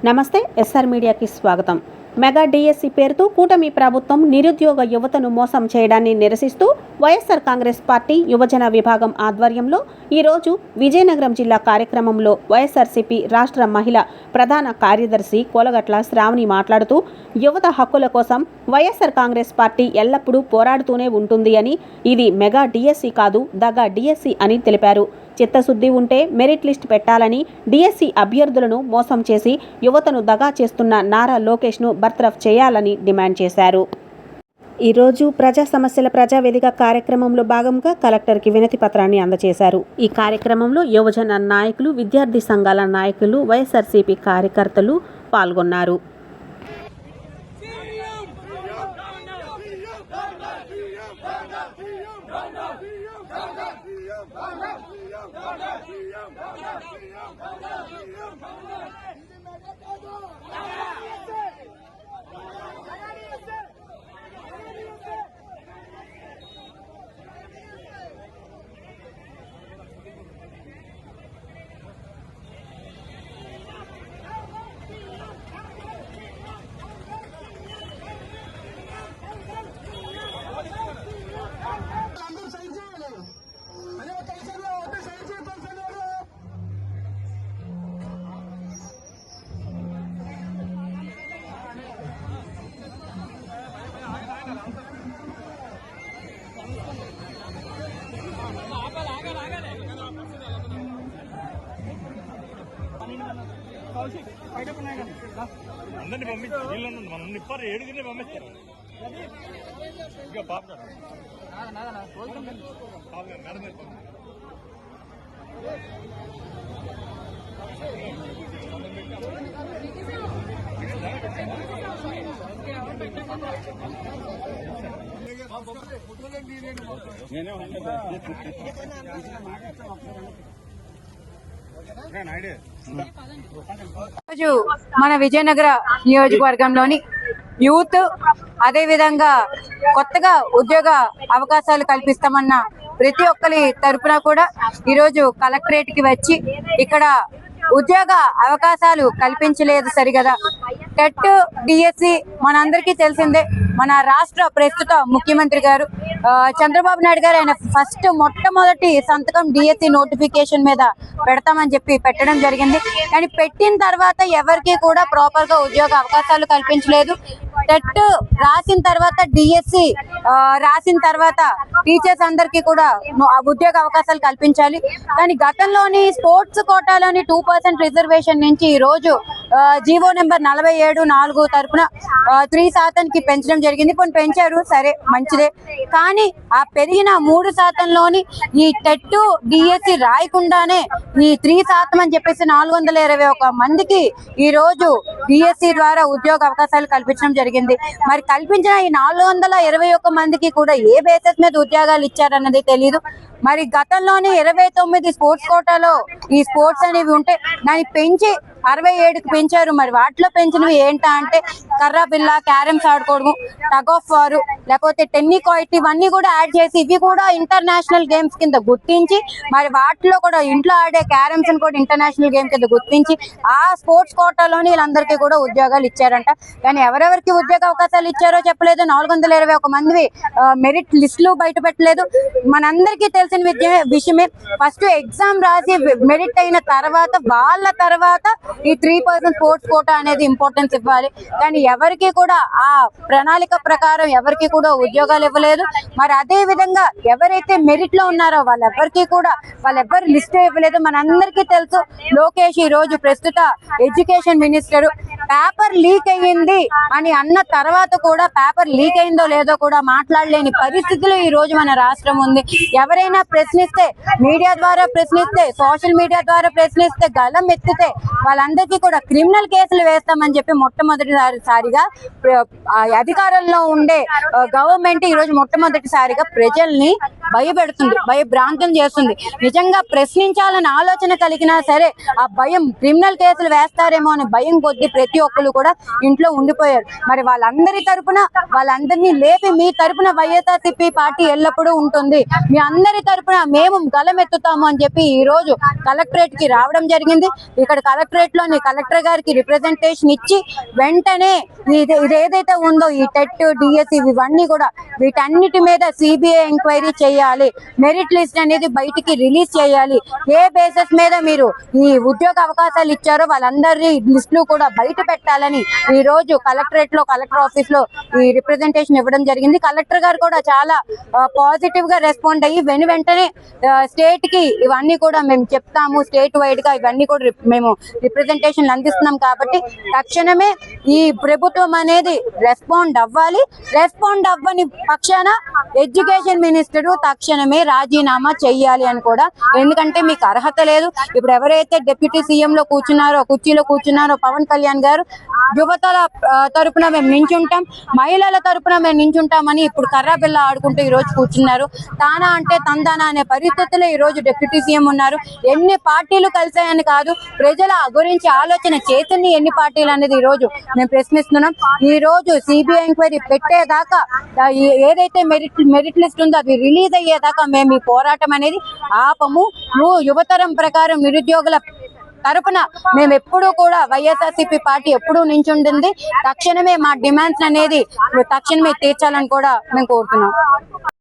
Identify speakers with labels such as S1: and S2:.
S1: నమస్తే ఎస్ఆర్ మీడియాకి స్వాగతం. మెగా డిఎస్సి పేరుతో కూటమి ప్రభుత్వం నిరుద్యోగ యువతను మోసం చేయడాన్ని నిరసిస్తూ వైఎస్ఆర్ కాంగ్రెస్ పార్టీ యువజన విభాగం ఆధ్వర్యంలో ఈరోజు విజయనగరం జిల్లా కార్యక్రమంలో వైఎస్ఆర్సీపీ రాష్ట్ర మహిళా ప్రధాన కార్యదర్శి కోలగట్ల శ్రావణి మాట్లాడుతూ యువత హక్కుల కోసం వైఎస్ఆర్ కాంగ్రెస్ పార్టీ ఎల్లప్పుడూ పోరాడుతూనే ఉంటుంది అని, ఇది మెగా డిఎస్సి కాదు దగా డిఎస్సి అని తెలిపారు. చిత్తశుద్ధి ఉంటే మెరిట్ లిస్ట్ పెట్టాలని, డిఎస్సి అభ్యర్థులను మోసం చేసి యువతను దగా చేస్తున్న నారా లోకేష్ను బర్తరఫ్ చేయాలని డిమాండ్ చేశారు. ఈరోజు ప్రజా సమస్యల ప్రజావేదిక కార్యక్రమంలో భాగంగా కలెక్టర్కి వినతి పత్రాన్ని అందజేశారు. ఈ కార్యక్రమంలో యువజన నాయకులు, విద్యార్థి సంఘాల నాయకులు, వైఎస్ఆర్సీపీ కార్యకర్తలు పాల్గొన్నారు.
S2: అందరినీ పంపించారు, వీళ్ళని మనం నిప్పారు ఏడుగురిని పంపిస్తారు. ఇంకా పాప
S3: మన విజయనగర నియోజకవర్గంలోని యూత్ అదే విధంగా కొత్తగా ఉద్యోగ అవకాశాలు కల్పిస్తామన్న ప్రతి ఒక్కరి తరపున కూడా ఈరోజు కలెక్టరేట్ కి వచ్చి ఇక్కడ ఉద్యోగ అవకాశాలు కల్పించలేదు సరిగదా. టెట్ డిఎస్సి మనందరికీ తెలిసిందే. మన రాష్ట్ర ప్రస్తుత ముఖ్యమంత్రి గారు చంద్రబాబు నాయుడు గారు ఆయన మొట్టమొదటి సంతకం డిఎస్సి నోటిఫికేషన్ మీద పెడతామని చెప్పి పెట్టడం జరిగింది. కానీ పెట్టిన తర్వాత ఎవరికి కూడా ప్రాపర్ గా ఉద్యోగ అవకాశాలు కల్పించలేదు. టెట్ రాసిన తర్వాత డిఎస్సి రాసిన తర్వాత టీచర్స్ అందరికీ కూడా ఉద్యోగ అవకాశాలు కల్పించాలి. కానీ గతంలోని స్పోర్ట్స్ కోటాలోని 2% రిజర్వేషన్ నుంచి ఈ రోజు జీవో నెంబర్ 47(4) తరఫున 3% పెంచడం జరిగింది. కొన్ని పెంచారు, సరే మంచిదే. కానీ ఆ పెరిగిన 3%లోని ఈ టెట్ డిఎస్సి రాయకుండానే ఈ 3% అని చెప్పేసి 421 మందికి ఈ రోజు డిఎస్సి ద్వారా ఉద్యోగ అవకాశాలు కల్పించడం జరిగింది. మరి కల్పించిన ఈ 421 మందికి కూడా ఏ బేసిస్ మీద ఉద్యోగాలు ఇచ్చారన్నది తెలియదు. మరి గతంలోనే 29 స్పోర్ట్స్ కోటాలో ఈ స్పోర్ట్స్ అనేవి ఉంటే దాన్ని పెంచి 67కి పెంచారు. మరి వాటిలో పెంచినవి ఏంటా అంటే కర్రా బిల్ల, క్యారమ్స్ ఆడుకోవడం, టగ్ ఆఫ్ వారు, లేకపోతే టెన్నికాయిట్, ఇవన్నీ కూడా యాడ్ చేసి ఇవి కూడా ఇంటర్నేషనల్ గేమ్స్ కింద గుర్తించి మరి వాటిలో కూడా ఇంట్లో ఆడే క్యారమ్స్ కూడా ఇంటర్నేషనల్ గేమ్ కింద గుర్తించి ఆ స్పోర్ట్స్ కోటాలోని వీళ్ళందరికీ కూడా ఉద్యోగాలు ఇచ్చారంట. కానీ ఎవరెవరికి ఉద్యోగ అవకాశాలు ఇచ్చారో చెప్పలేదు. 421 మంది మెరిట్ లిస్టులు బయట పెట్టలేదు. మనందరికీ తెలిసిన విషయమే. ఫస్ట్ ఎగ్జామ్ రాసి మెరిట్ అయిన తర్వాత వాళ్ళ తర్వాత ఈ 3% స్పోర్ట్స్ కోటా అనేది ఇంపార్టెన్స్ ఇవ్వాలి. కానీ ఎవరికి కూడా ఆ ప్రణాళిక ప్రకారం ఎవరికి కూడా ఉద్యోగాలు ఇవ్వలేదు. మరి అదే విధంగా ఎవరైతే మెరిట్ లో ఉన్నారో వాళ్ళెవ్వరు లిస్ట్ ఇవ్వలేదు. మనందరికీ తెలుసు, లోకేష్ ఈ రోజు ప్రస్తుత ఎడ్యుకేషన్ మినిస్టర్ పేపర్ లీక్ అయ్యింది అని అన్న తర్వాత కూడా పేపర్ లీక్ అయిందో లేదో కూడా మాట్లాడలేని పరిస్థితులు ఈ రోజు మన రాష్ట్రం ఉంది. ఎవరైనా ప్రశ్నిస్తే, మీడియా ద్వారా ప్రశ్నిస్తే, సోషల్ మీడియా ద్వారా ప్రశ్నిస్తే, గలం ఎత్తితే వాళ్ళందరికీ కూడా క్రిమినల్ కేసులు వేస్తామని చెప్పి మొట్టమొదటిసారి మొట్టమొదటిసారిగా అధికారంలో ఉండే గవర్నమెంట్ ఈ రోజు మొట్టమొదటిసారిగా ప్రజల్ని భయపెడుతుంది, భయభ్రాంతం చేస్తుంది. నిజంగా ప్రశ్నించాలని ఆలోచన కలిగినా సరే ఆ భయం, క్రిమినల్ కేసులు వేస్తారేమో అని భయం కొద్ది ప్రతి ఒక్కరు కూడా ఇంట్లో ఉండిపోయారు. మరి వాళ్ళందరి తరపున వాళ్ళందరినీ లేపి మీ తరపున వైఎస్ఆర్సీపీ పార్టీ ఎల్లప్పుడూ ఉంటుంది, మీ అందరి తరపున మేము గలమెత్తుతాము అని చెప్పి ఈ రోజు కలెక్టరేట్ కి రావడం జరిగింది. ఇక్కడ కలెక్టరేట్ లోని కలెక్టర్ గారికి రిప్రజెంటేషన్ ఇచ్చి వెంటనే ఇది ఏదైతే ఉందో ఈ టెట్, డిఎస్సి ఇవన్నీ కూడా వీటన్నిటి మీద సిబిఐ ఎంక్వైరీ చేయాలి, మెరిట్ లిస్ట్ అనేది బయటికి రిలీజ్ చేయాలి. ఏ బేసిస్ మీద మీరు ఈ ఉద్యోగ అవకాశాలు ఇచ్చారో వాళ్ళందరి లిస్టులు కూడా బయట పెట్టాలని ఈ రోజు కలెక్టరేట్ లో, కలెక్టర్ ఆఫీస్ లో ఈ రిప్రజెంటేషన్ ఇవ్వడం జరిగింది. కలెక్టర్ గారు కూడా చాలా పాజిటివ్ గా రెస్పాండ్ అయ్యి వెంటనే స్టేట్ కి ఇవన్నీ కూడా మేము చెప్తాము, స్టేట్ వైడ్ గా ఇవన్నీ కూడా మేము రిప్రజెంటేషన్లు అందిస్తున్నాం కాబట్టి తక్షణమే ఈ ప్రభుత్వం అనేది రెస్పాండ్ అవ్వాలి. రెస్పాండ్ అవ్వని పక్షాన ఎడ్యుకేషన్ మినిస్టర్ తక్షణమే రాజీనామా చెయ్యాలి అని కూడా, ఎందుకంటే మీకు అర్హత లేదు. ఇప్పుడు ఎవరైతే డిప్యూటీ సీఎం లో కూర్చున్నారో, కుర్చీలో కూర్చున్నారో పవన్ కళ్యాణ్ గారు యువతల తరపున మేము నించుంటాం, మహిళల తరపున మేము నించుంటామని ఇప్పుడు కర్రా బిల్ల ఆడుకుంటూ ఈ రోజు కూర్చున్నారు. తానా అంటే తందానా అనే పరిస్థితుల్లో ఈ రోజు డిప్యూటీ సీఎం ఉన్నారు. ఎన్ని పార్టీలు కలిసాయని కాదు, ప్రజల గురించి ఆలోచన చేసింది ఎన్ని పార్టీలు అనేది ఈ రోజు మేము ప్రశ్నిస్తున్నాం. ఈ రోజు సిబిఐ ఎంక్వైరీ పెట్టేదాకా, ఏదైతే మెరిట్ లిస్ట్ ఉందో అది రిలీజ్ అయ్యేదాకా మేము ఈ పోరాటం అనేది ఆపము. యువతరం ప్రకారం నిరుద్యోగుల తరపున మేము ఎప్పుడూ కూడా వైఎస్ఆర్సీపీ పార్టీ ఎప్పుడూ నించుంటుంది. తక్షణమే మా డిమాండ్స్ అనేది తక్షణమే తీర్చాలని కూడా మేము కోరుతున్నాం.